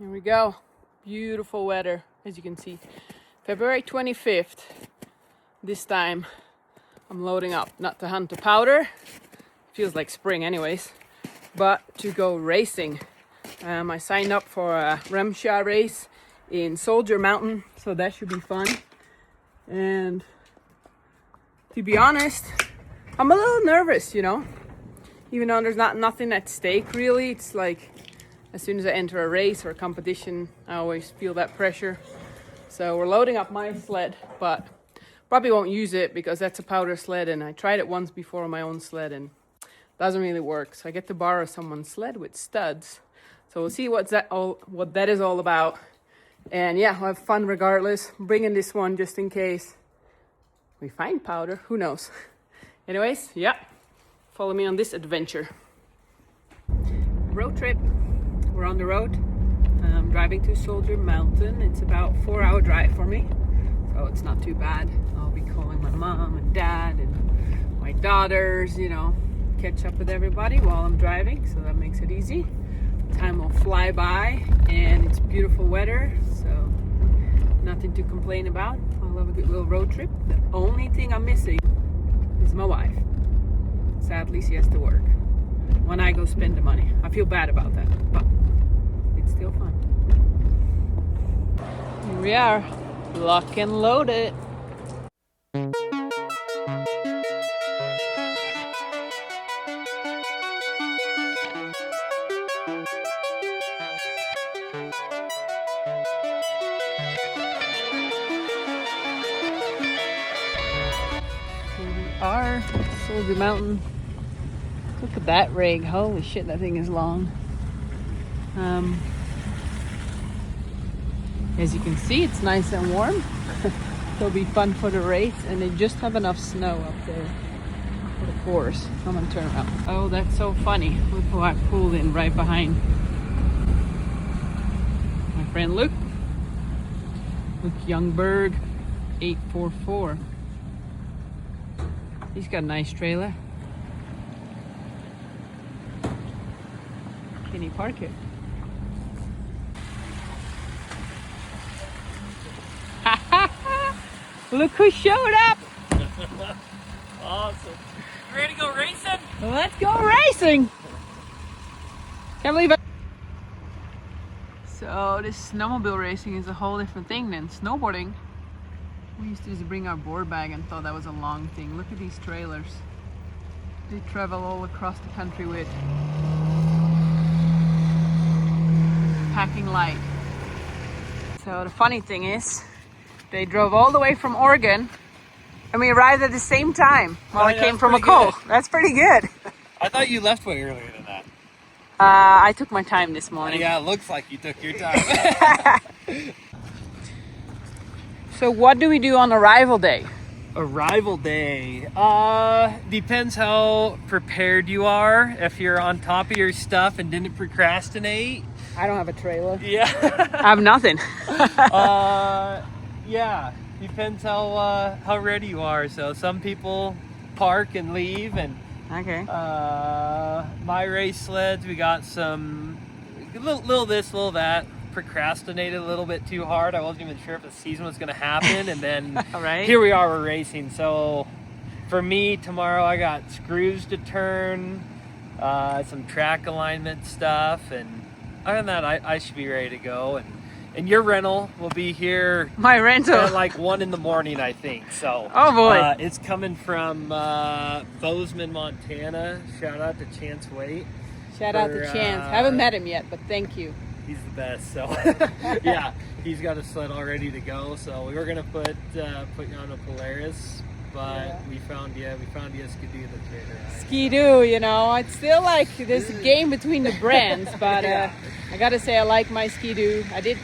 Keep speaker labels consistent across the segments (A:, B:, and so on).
A: Here we go. Beautiful weather, as you can see. February 25th. This time I'm loading up, not to hunt to powder. Feels like spring anyways, but to go racing. I signed up for a Remsha race in Soldier Mountain, so that should be fun. And to be honest, I'm a little nervous, you know, even though there's nothing at stake really. It's like as soon as I enter a race or a competition, I always feel that pressure. So we're loading up my sled, but probably won't use it because that's a powder sled, and I tried it once before on my own sled and it doesn't really work. So I get to borrow someone's sled with studs. So we'll see what that is all about. And yeah, I'll have fun regardless. I'm bringing this one just in case we find powder. Who knows? Anyways, yeah, follow me on this adventure. Road trip. We're on the road. I'm driving to Soldier Mountain. It's about a 4-hour drive for me, so it's not too bad. I'll be calling my mom and dad and my daughters, you know, catch up with everybody while I'm driving, so that makes it easy. Time will fly by, and it's beautiful weather, so nothing to complain about. I love a good little road trip. The only thing I'm missing is my wife. Sadly, she has to work when I go spend the money. I feel bad about that, but it's still fun. Here we are, lock and loaded. Are Soldier Mountain. Look at that rig. Holy shit, that thing is long. As you can see, it's nice and warm. It'll be fun for the race, and they just have enough snow up there for the course. I'm gonna turn around. Oh, that's so funny. Look who I pulled in right behind. My friend Luke. Luke Youngberg, 844. He's got a nice trailer. Can he park it? Look who showed up!
B: Awesome. You ready to go racing?
A: Let's go racing! Can't believe it. So this snowmobile racing is a whole different thing than snowboarding. We used to just bring our board bag and thought that was a long thing. Look at these trailers. They travel all across the country with. Packing light. So the funny thing is, they drove all the way from Oregon and we arrived at the same time while I came from a cold. That's pretty good.
B: I thought you left way earlier than that.
A: I took my time this morning.
B: Yeah, it looks like you took your time.
A: So what do we do on arrival day?
B: Arrival day. Depends how prepared you are. If you're on top of your stuff and didn't procrastinate.
A: I don't have a trailer.
B: Yeah.
A: I have nothing.
B: Yeah. Depends how ready you are. So some people park and leave, and
A: Okay.
B: my race sleds, we got some little this, little that. Procrastinated a little bit too hard. I wasn't even sure if the season was going to happen, and then
A: Right.
B: Here we are, we're racing. So for me tomorrow, I got screws to turn, some track alignment stuff, and other than that, I should be ready to go. And your rental will be here
A: My rental.
B: at like 1 in the morning, I think. So
A: Oh boy.
B: it's coming from Bozeman, Montana. Shout out to Chance Waite.
A: Shout out to Chance. Haven't met him yet, but thank you.
B: He's the best. So yeah, he's got a sled all ready to go. So we were gonna put you on a Polaris, but we found you a Skidoo in the trailer.
A: Ski-Doo, you know, it's still like there's a game between the brands, but I gotta say I like my Ski-Doo. I did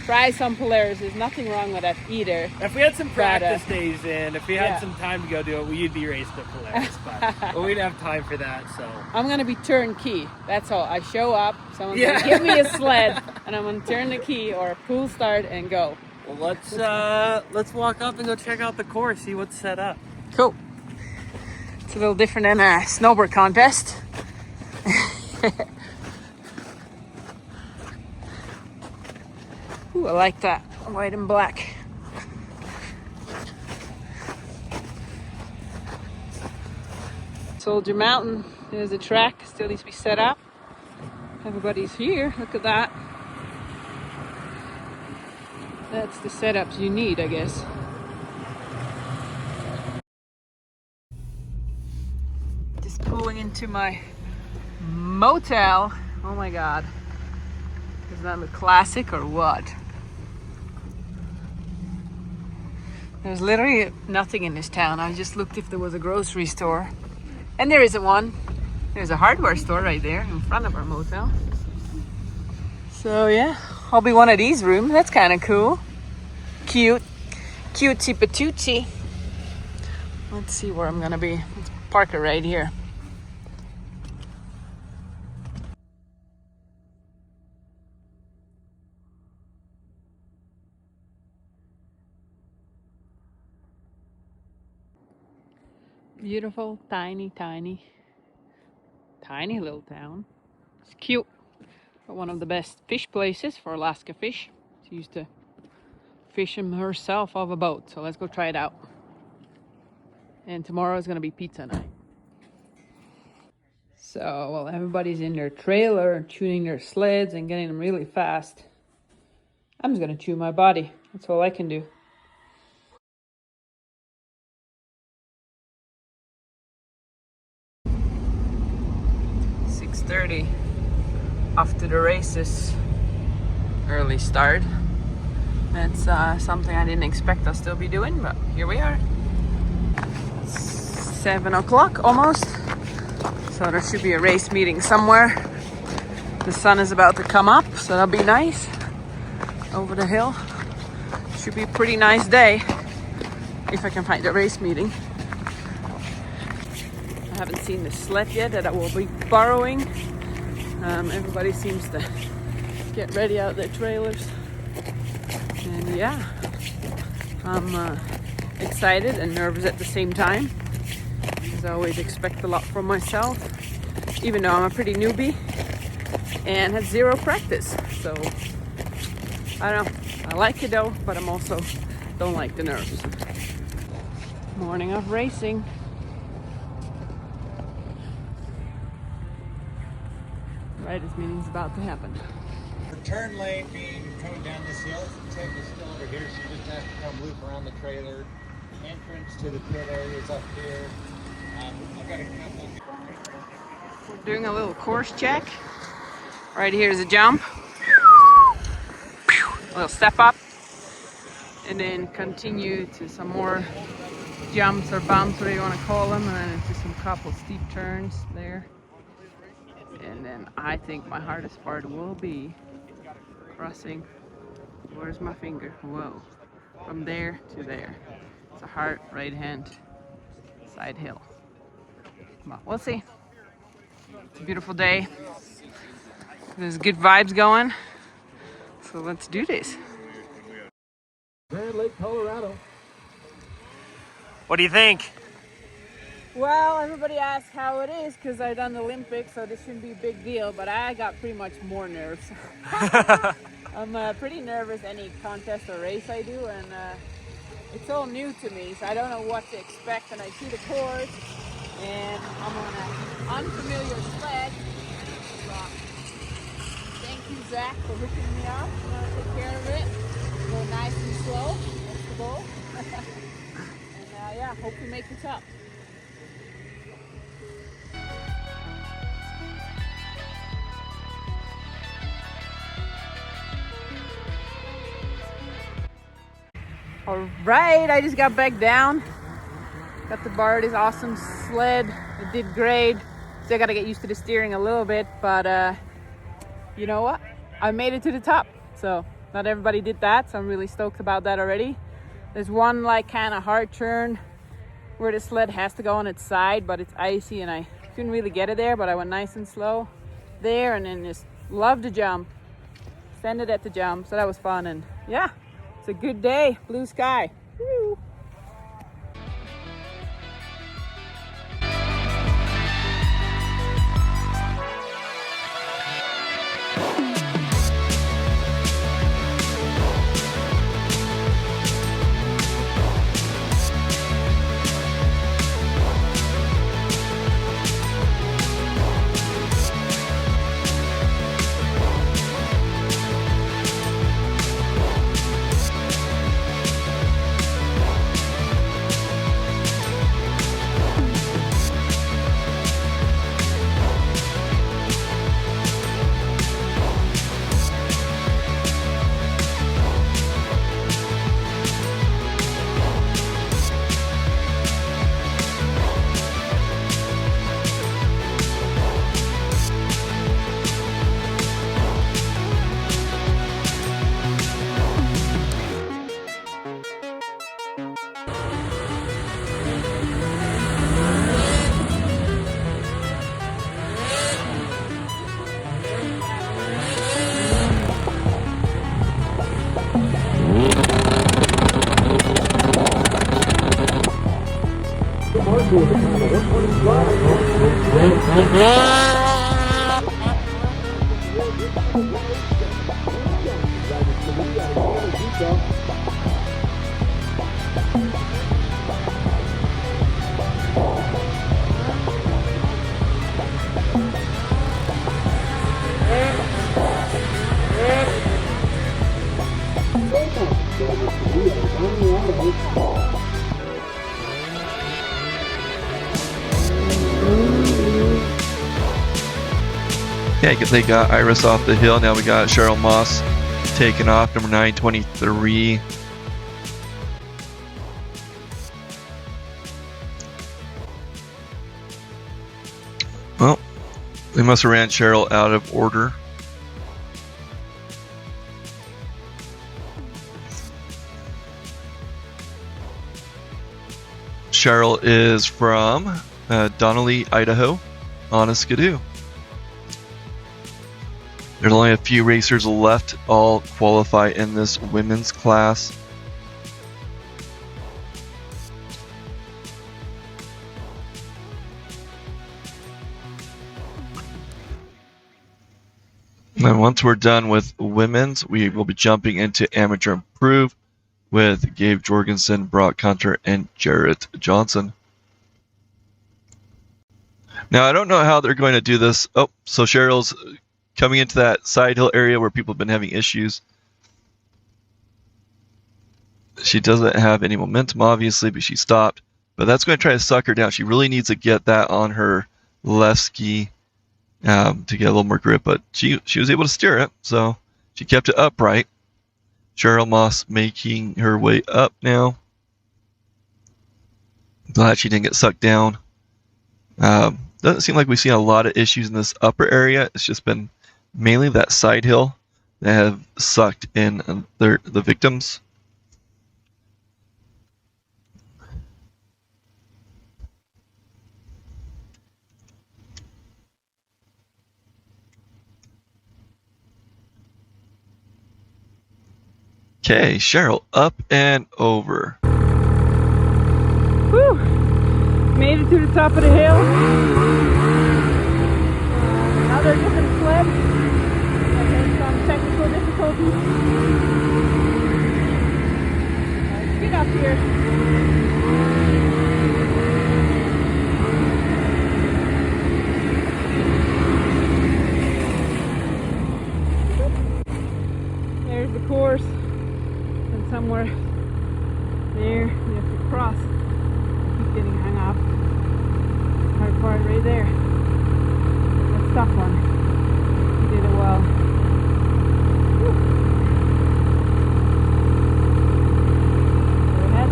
A: try some Polaris. There's nothing wrong with that either.
B: If we had some practice days in, if we had some time to go do it, we'd be racing a Polaris, but we didn't have time for that. So
A: I'm gonna be turnkey. That's all. I show up, someone's gonna give me a sled, and I'm gonna turn the key or pull start and go.
B: Well, let's walk up and go check out the course, see what's set up.
A: Cool. It's a little different than a snowboard contest. Ooh, I like that, white and black. Soldier Mountain, there's a track, still needs to be set up. Everybody's here, look at that. That's the setups you need, I guess. Just pulling into my motel. Oh my God. Does that look classic or what? There's literally nothing in this town. I just looked if there was a grocery store. And there isn't one. There's a hardware store right there in front of our motel. So yeah, I'll be one of these rooms. That's kind of cool. Cute. Cutesy patootsy. Let's see where I'm gonna be. Let's park it right here. Beautiful, tiny little town. It's cute. But one of the best fish places for Alaska fish. She used to fish them herself off a boat. So let's go try it out. And tomorrow is gonna be pizza night. So while everybody's in their trailer tuning their sleds and getting them really fast, I'm just gonna chew my body. That's all I can do. .30, off to the races. Early start. That's something I didn't expect I'll still be doing, but here we are. 7 o'clock almost. So there should be a race meeting somewhere. The sun is about to come up, so that'll be nice. Over the hill. Should be a pretty nice day if I can find a race meeting. I haven't seen the sled yet that I will be borrowing. Everybody seems to get ready out their trailers. And yeah, I'm excited and nervous at the same time. As I always expect a lot from myself, even though I'm a pretty newbie and had zero practice. So I don't know, I like it though, but I'm also don't like the nerves. Morning of racing. Riders meeting's about to happen.
C: The turn lane being coming down this hill. Take is still over here. She just has to come loop around the trailer. Entrance to the pit area is up here. I've got a couple.
A: We're doing a little course check. Right here is a jump. A little step up. And then continue to some more jumps or bumps, whatever you want to call them. And then into some couple steep turns there. And then I think my hardest part will be crossing, where's my finger? Whoa, from there to there. It's a hard right hand side hill. But we'll see. It's a beautiful day. There's good vibes going. So let's do this.
C: Grand Lake, Colorado.
B: What do you think?
A: Well, everybody asks how it is because I've done the Olympics, so this shouldn't be a big deal, but I got pretty much more nerves. I'm pretty nervous any contest or race I do, and it's all new to me, so I don't know what to expect. And I see the course, and I'm on an unfamiliar sled. So, thank you, Zach, for hooking me up. I'm going to take care of it. Go nice and slow. That's the goal. And yeah, hope we make the top. All right, I just got back down. Got to borrow this awesome sled. It did great. Still got to get used to the steering a little bit, but you know what? I made it to the top. So not everybody did that, so I'm really stoked about that already. There's one like kind of hard turn where the sled has to go on its side, but it's icy and I couldn't really get it there, but I went nice and slow there, and then just loved the jump. Extended at the jump, so that was fun. And yeah, it's a good day, blue sky. Woo.
D: Yeah, they got Iris off the hill. Now we got Cheryl Moss taking off, number 923. Well, they must have ran Cheryl out of order. Cheryl is from Donnelly, Idaho, on a skidoo. There's only a few racers left, all qualify in this women's class. And once we're done with women's, we will be jumping into amateur improve with Gabe Jorgensen, Brock Hunter, and Jarrett Johnson. Now, I don't know how they're going to do this. Oh, so Cheryl's coming into that side hill area where people have been having issues. She doesn't have any momentum, obviously, but she stopped. But that's going to try to suck her down. She really needs to get that on her left ski to get a little more grip. But she was able to steer it, so she kept it upright. Cheryl Moss making her way up now. Glad she didn't get sucked down. Doesn't seem like we've seen a lot of issues in this upper area. It's just been mainly that side hill that have sucked in the victims. Okay, Cheryl, up and over.
A: Whew! Made it to the top of the hill. Another different sled. And some technical difficulties. Let's get up here. There's the course. And somewhere there, you have to cross. I keep getting hung up. Hard part right there. That's a tough one. You did it well. Whew. Go ahead,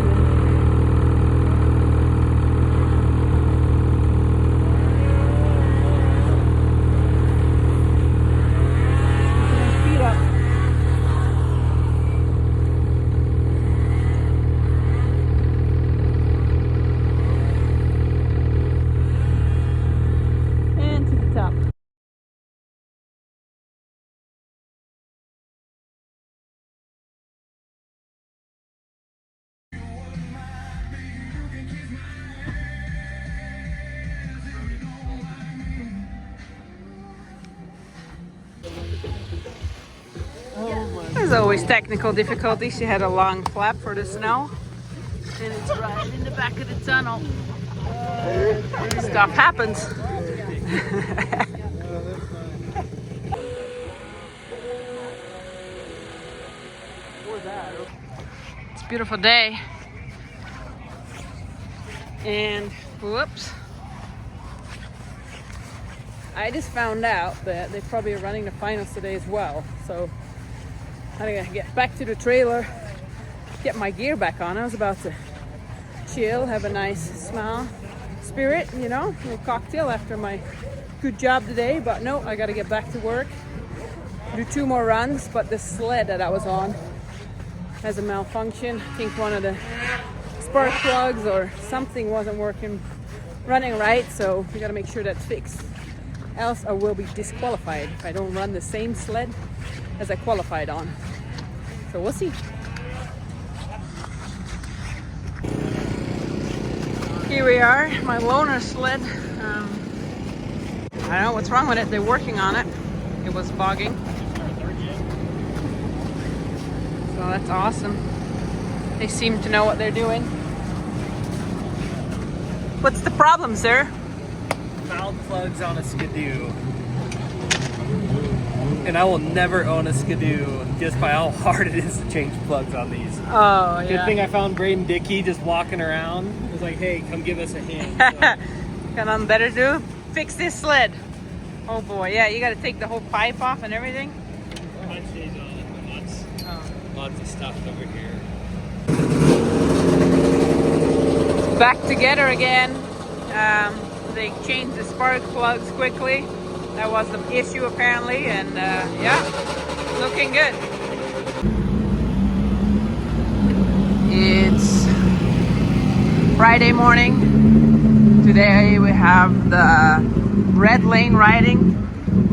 A: Speed up. There's always technical difficulties. She had a long flap for the snow, and it's right in the back of the tunnel. Stuff happens. It's a beautiful day, and whoops. I just found out that they're probably running the finals today as well, so I'm gonna get back to the trailer, get my gear back on. I was about to chill, have a nice smile, spirit, you know, a little cocktail after my good job today, but no, I gotta get back to work, do 2 more runs, but the sled that I was on has a malfunction. I think one of the spark plugs or something wasn't running right, so we gotta make sure that's fixed. Else I will be disqualified if I don't run the same sled as I qualified on. So we'll see. Here we are, my loaner sled. I don't know what's wrong with it. They're working on it. It was fogging. So that's awesome. They seem to know what they're doing. What's the problem, sir?
B: Valve plugs on a Skidoo. And I will never own a Skidoo just by how hard it is to change plugs on these.
A: Oh, yeah.
B: Good thing I found Braden Dickey just walking around. He was like, hey, come give us a hand. So,
A: Got nothing better to do? Fix this sled. Oh boy, yeah, you gotta take the whole pipe off and everything.
B: much stays on it, but lots of stuff over here.
A: Back together again. They changed the spark plugs quickly. That was the issue apparently, and yeah, looking good. It's Friday morning. Today we have the red lane riding,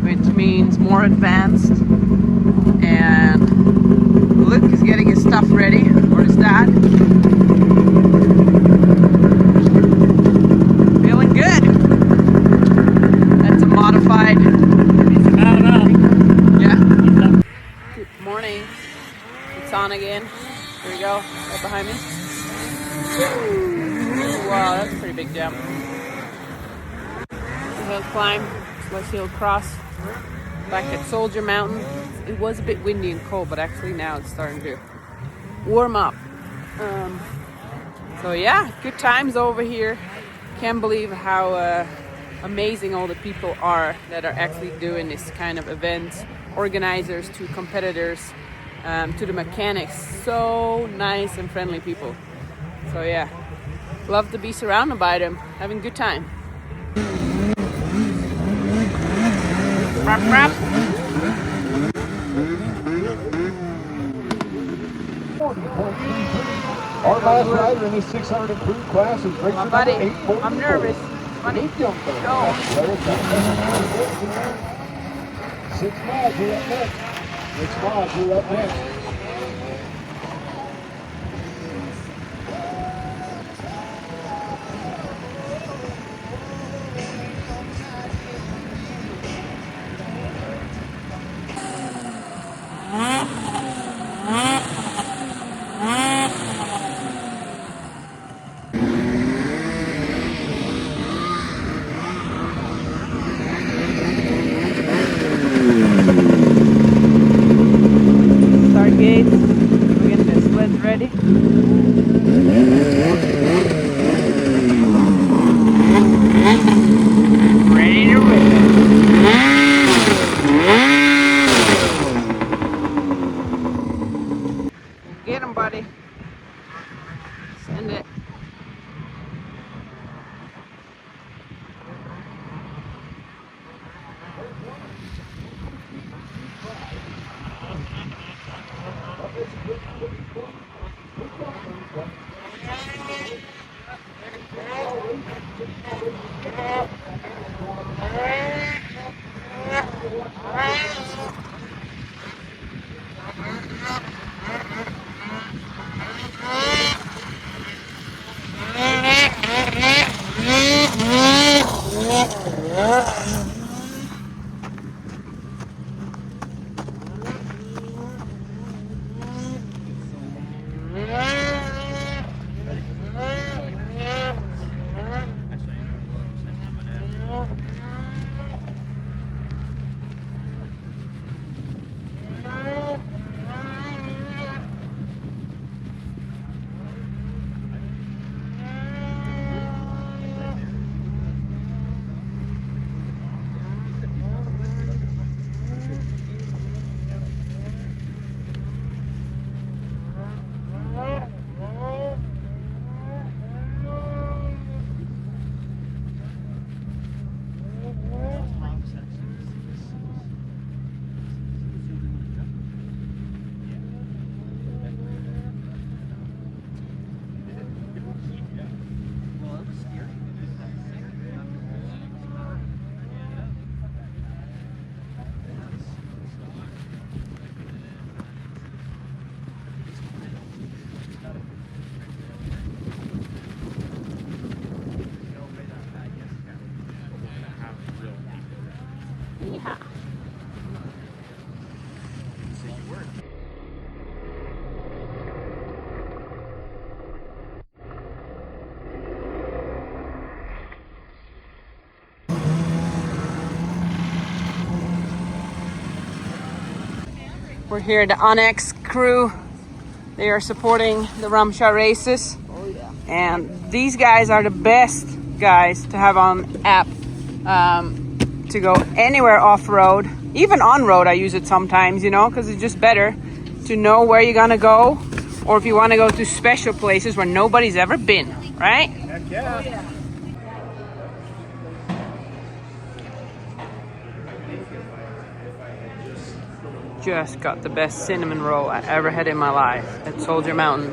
A: which means more advanced. And Luke is getting his stuff ready for his dad. Feeling good. That's a modified. Yeah. Good morning. It's on again. Here we go. Right behind me. Wow, that's a pretty big jump. Hillclimb, Hill Cross. Back at Soldier Mountain. It was a bit windy and cold, but actually now it's starting to warm up. So yeah, good times over here. Can't believe how amazing all the people are that are actually doing this kind of events. Organizers to competitors, to the mechanics. So nice and friendly people. So yeah, love to be surrounded by them, having a good time. Rap, rap.
E: Our last rider in this 600 improved class is racer
A: My buddy,
E: number 844.
A: I'm nervous. Buddy, go.
E: 6 miles, you're up next. 6 miles, you're up next.
A: Yeehaw. We're here at the Onyx crew. They are supporting the Ramsha races. Oh, yeah. And these guys are the best guys to have on app to go anywhere off-road. Even on-road I use it sometimes, you know, because it's just better to know where you're gonna go, or if you want to go to special places where nobody's ever been, right?
C: Heck yeah.
A: Oh, yeah. Just got the best cinnamon roll I ever had in my life at Soldier Mountain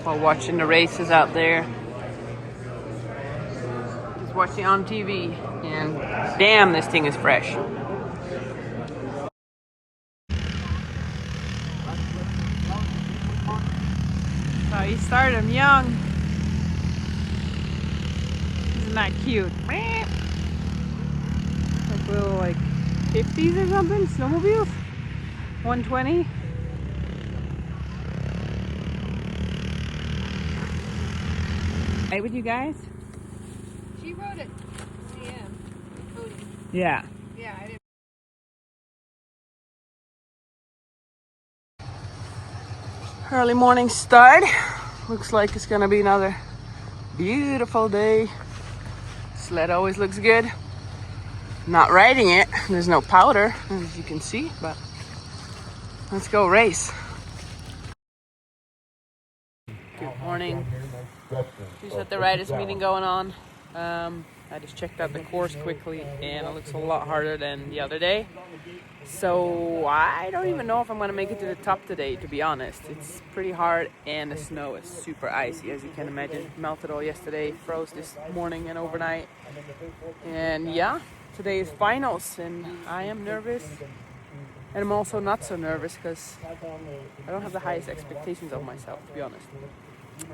A: while watching the races out there. Just watching on TV, and damn, this thing is fresh. So he started him young. Isn't that cute? Like little 50s or something, snowmobiles. 120. Right with you guys?
F: She wrote it.
A: Yeah.
F: Yeah, I didn't.
A: Early morning start. Looks like it's gonna be another beautiful day. Sled always looks good. Not riding it. There's no powder, as you can see, but let's go race. Good morning. Just at the riders meeting going on. I just checked out the course quickly, and it looks a lot harder than the other day. So I don't even know if I'm gonna make it to the top today, to be honest. It's pretty hard, and the snow is super icy, as you can imagine. Melted all yesterday, froze this morning and overnight. And yeah, today is finals, and I am nervous. And I'm also not so nervous because I don't have the highest expectations of myself, to be honest.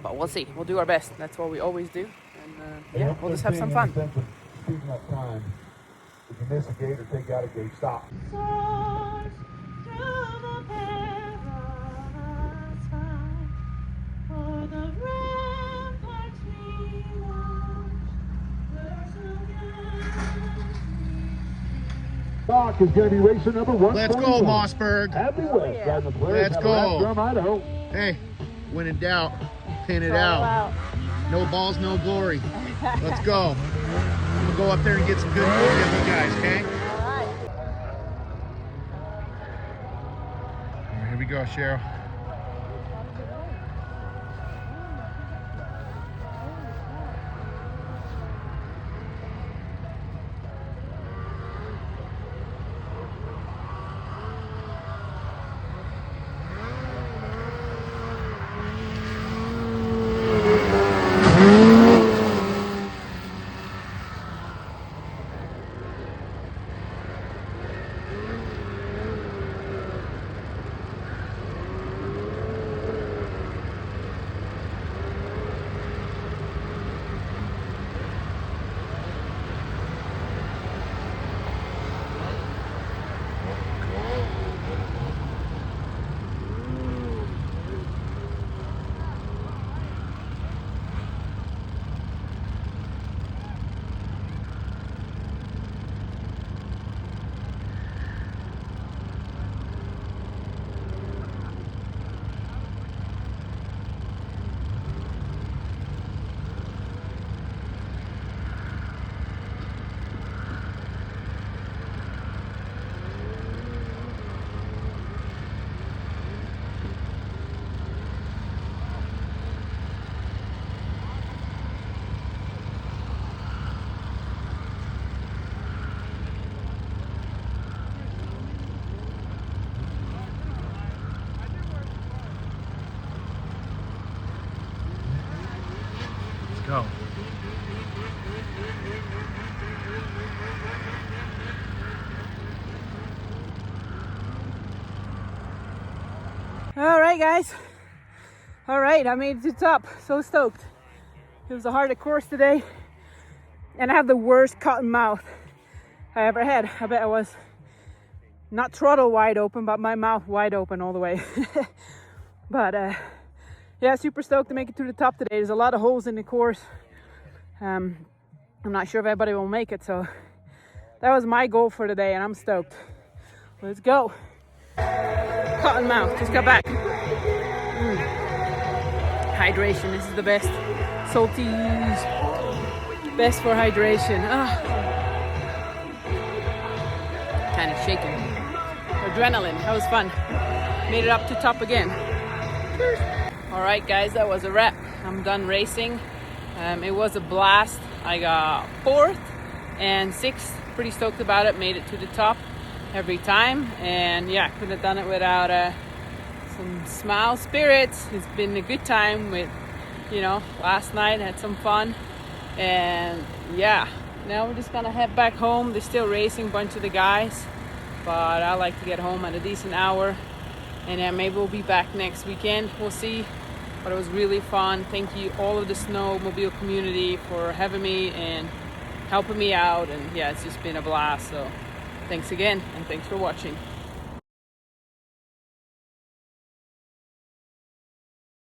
A: But we'll see. We'll do our best. That's what we always do. And yeah, we'll just have some fun.
E: Speaking of time, if you miss a gate or take out a gate, stop. Doc is going to be racer number 1.
G: Let's go, Mossberg.
E: Happy West, driving the players
G: Let's
E: out of
G: go.
E: Rathrum, Idaho.
G: Hey, when in doubt, pin it out. No balls, no glory. Let's go. We'll go up there and get some good footage of you guys, okay? All right, here we go, Cheryl. Go.
A: All right, guys. All right, I made it to the top. So stoked. It was a harder course today, and I have the worst cotton mouth. I ever had. I bet I was not throttle wide open, but my mouth wide open all the way. But yeah, super stoked to make it to the top today. There's a lot of holes in the course. I'm not sure if everybody will make it, so that was my goal for today, and I'm stoked. Let's go. Cottonmouth just got back. Hydration, this is the best. Salties, best for hydration. Kind of shaking. Adrenaline, that was fun. Made it up to top again. All right, guys, that was a wrap. I'm done racing. It was a blast. I got 4th and 6th. Pretty stoked about it. Made it to the top every time, and yeah, couldn't have done it without some smile spirits. It's been a good time with, you know, last night had some fun, and yeah, now we're just gonna head back home. They're still racing, a bunch of the guys, but I like to get home at a decent hour, and then maybe we'll be back next weekend. We'll see. But it was really fun. Thank you all of the snowmobile community for having me and helping me out, and yeah, it's just been a blast. So thanks again, and thanks for watching.